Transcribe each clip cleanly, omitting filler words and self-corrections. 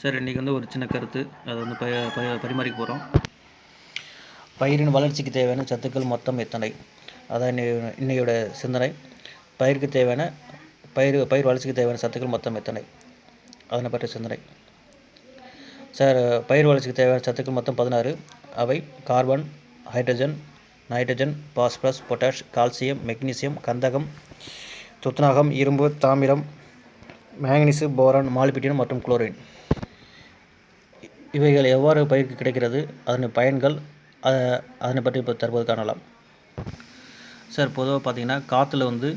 Sir இன்றைக்கி வந்து ஒரு சின்ன கருத்து அதை வந்து பரிமாறிக்க போகிறோம். பயிரின் வளர்ச்சிக்கு தேவையான சத்துக்கள் மொத்தம் எத்தனை? அதான் இன்னையோட சிந்தனை. பயிருக்கு தேவையான பயிர் வளர்ச்சிக்கு தேவையான சத்துக்கள் மொத்தம் எத்தனை, அதனை பற்றிய சிந்தனை. சார் பயிர் வளர்ச்சிக்கு தேவையான சத்துக்கள் மொத்தம் 16. அவை carbon, hydrogen, nitrogen, phosphorus, potash, calcium, magnesium, கந்தகம், துத்தநாகம், இரும்பு, தாமிரம், மேங்கனீசு, போரான், மாலிப்டினம் மற்றும் குளோரின். இவைகள் எவ்வாறு பயிருக்கு கிடைக்கிறது, அதன் பயன்கள், அதனை பற்றி இப்போ தற்போது காணலாம். சார் பொதுவாக பார்த்திங்கன்னா காற்றுல வந்து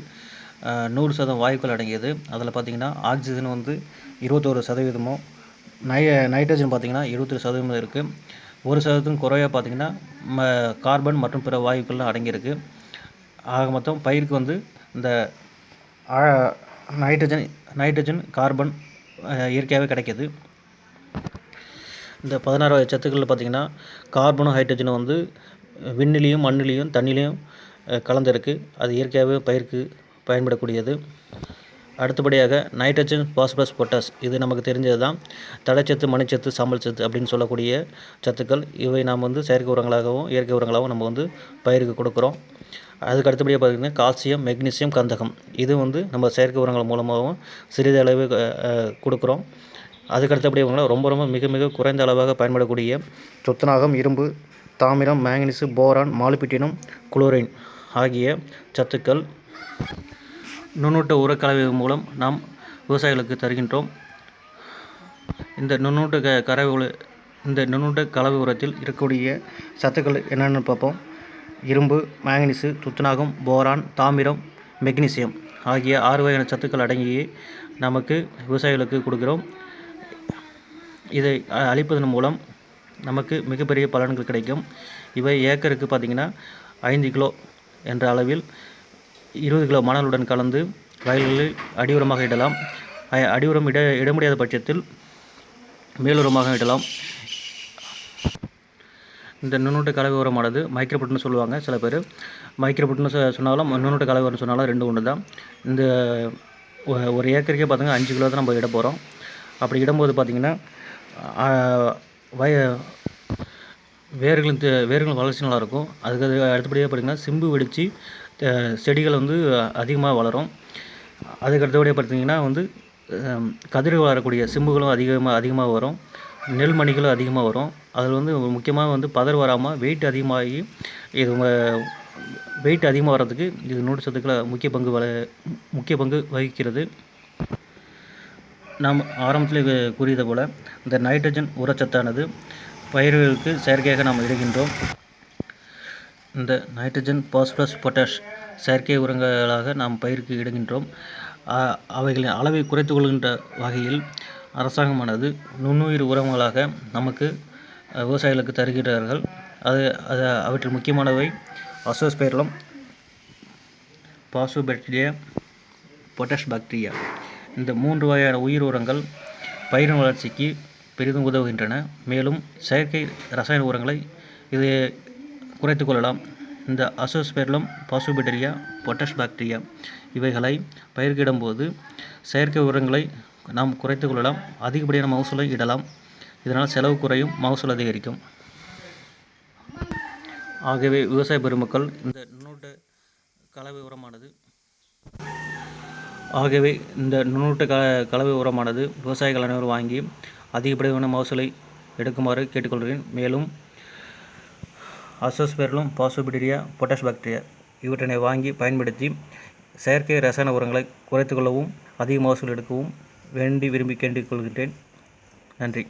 100% வாயுக்கள் அடங்கியது. அதில் பார்த்திங்கன்னா ஆக்சிஜன் வந்து 21%, நைட்ரஜன் பார்த்திங்கன்னா 22% இருக்குது. 1% குறையாக பார்த்திங்கன்னா கார்பன் மற்றும் பிற வாயுக்கள்லாம் அடங்கியிருக்கு. ஆக மொத்தம் பயிருக்கு வந்து இந்த நைட்ரஜன், கார்பன் இயற்கையாகவே கிடைக்கிது. இந்த 16 வகை சத்துக்களில் பார்த்திங்கன்னா கார்பனும் ஹைட்ரஜனும் வந்து விண்ணிலையும் மண்ணிலையும் தண்ணிலையும் கலந்துருக்கு. அது இயற்கையாகவே பயிருக்கு பயன்படக்கூடியது. அடுத்தபடியாக நைட்ரஜன், பாஸ்பரஸ், பொட்டாஸ், இது நமக்கு தெரிஞ்சது தான். தடைச்சத்து, மணிச்சத்து, சாம்பல் சத்து அப்படின்னு சொல்லக்கூடிய சத்துக்கள். இவை நாம் வந்து செயற்கை உரங்களாகவும் இயற்கை உரங்களாகவும் நம்ம வந்து பயிருக்கு கொடுக்குறோம். அதுக்கு அடுத்தபடியாக பார்த்திங்கன்னா கால்சியம், மெக்னீசியம், கந்தகம், இது வந்து நம்ம செயற்கை உரங்கள் மூலமாகவும் சிறிதளவு கொடுக்குறோம். அதுக்கு அடுத்தபடியாக ரொம்ப மிக மிக குறைந்த அளவாக பயன்படக்கூடிய துத்தநாகம், இரும்பு, தாமிரம், மேங்கனீசு, போரான், மாலிப்டினம், குளோரின் ஆகிய சத்துக்கள் நுண்ணூட்ட உரக்கலவை மூலம் நாம் விவசாயிகளுக்கு தருகின்றோம். இந்த நுண்ணூட்ட கலவை உரத்தில் இருக்கக்கூடிய சத்துக்கள் என்னென்னு பார்ப்போம். இரும்பு, மேங்கனீசு, துத்தநாகம், போரான், தாமிரம், மெக்னீசியம் ஆகிய 6 வகையான சத்துக்கள் அடங்கி நமக்கு விவசாயிகளுக்கு கொடுக்குறோம். இதை அளிப்பதன் மூலம் நமக்கு மிகப்பெரிய பலன்கள் கிடைக்கும். இவை ஏக்கருக்கு பார்த்திங்கன்னா 5 கிலோ என்ற அளவில் 20 கிலோ மணலுடன் கலந்து வயல்களில் அடியுரமாக இடலாம். அடியுரம் இட முடியாத பட்சத்தில் மேலுரமாக இடலாம். இந்த நுண்ணூட்ட கலவை உரமானது மைக்ரோபுட்னு சொல்லுவாங்க சில பேர். மைக்ரோபுட்னு சொன்னாலும் நுண்ணூட்ட கலவை உரம் சொன்னாலும் 2 ஒன்று தான். இந்த ஒரு ஏக்கருக்கே பார்த்திங்கன்னா 5 கிலோ தான் நம்ம இட போகிறோம். அப்படி இடும்போது பார்த்திங்கன்னா வேர்கள் வளர்ச்சி நல்லாயிருக்கும். அதுக்கு அடுத்தபடியாக பார்த்திங்கன்னா சிம்பு வெடித்து செடிகள் வந்து அதிகமாக வளரும். அதுக்கு அடுத்தபடியாக பார்த்திங்கன்னா வந்து கதிர்கள் வரக்கூடிய சிம்புகளும் அதிகமாக வரும். நெல்மணிகளும் அதிகமாக வரும். அதில் வந்து முக்கியமாக வந்து பதர் வராமல் வெயிட் அதிகமாகி வெயிட் அதிகமாக வர்றதுக்கு இது நூறு சத்துக்களை முக்கிய பங்கு வகிக்கிறது. நாம் ஆரம்பத்தில் கூறியது போல் இந்த நைட்ரஜன் உரச்சத்தானது பயிர்களுக்கு செயற்கையாக நாம் இடுகின்றோம். இந்த நைட்ரஜன், பாஸ்பரஸ், பொட்டாஷ் செயற்கை உரங்களாக நாம் பயிருக்கு இடுகின்றோம். அவைகளின் அளவை குறைத்து கொள்கின்ற வகையில் அரசாங்கமானது நுண்ணுயிர் உரங்களாக நமக்கு விவசாயிகளுக்கு தருகிறார்கள். அவற்றில் முக்கியமானவை அசோஸ்பைரிலம், பாசோபாக்டீரியா, பொட்டாஷ் பாக்டீரியா. இந்த 3 வகையான உயிர் உரங்கள் பயிரின் வளர்ச்சிக்கு பெரிதும் உதவுகின்றன. மேலும் செயற்கை ரசாயன உரங்களை இது குறைத்து கொள்ளலாம். இந்த அசோஸ்பைரிலம், பாசோபாக்டீரியா, பொட்டாஷ் பாக்டீரியா இவைகளை பயிர்க்கிடும்போது செயற்கை உரங்களை நாம் குறைத்து கொள்ளலாம். அதிகப்படியான மகசூலை இடலாம். இதனால் செலவு குறையும், மகசூல் அதிகரிக்கும். ஆகவே விவசாய பெருமக்கள் இந்த நுண்ணூட்ட கலவை உரமானது விவசாயிகள் அனைவரும் வாங்கி அதிகப்படியான மகசூலை எடுக்குமாறு கேட்டுக்கொள்கிறேன். மேலும் அசோஸ்பைரிலம், பாசோபாக்டீரியா, பொட்டாஷ் பாக்டீரியா இவற்றினை வாங்கி பயன்படுத்தி செயற்கை ரசாயன உரங்களை குறைத்து கொள்ளவும் அதிக மகசூல் எடுக்கவும் விரும்பி கேட்டுக்கொள்கின்றேன். நன்றி.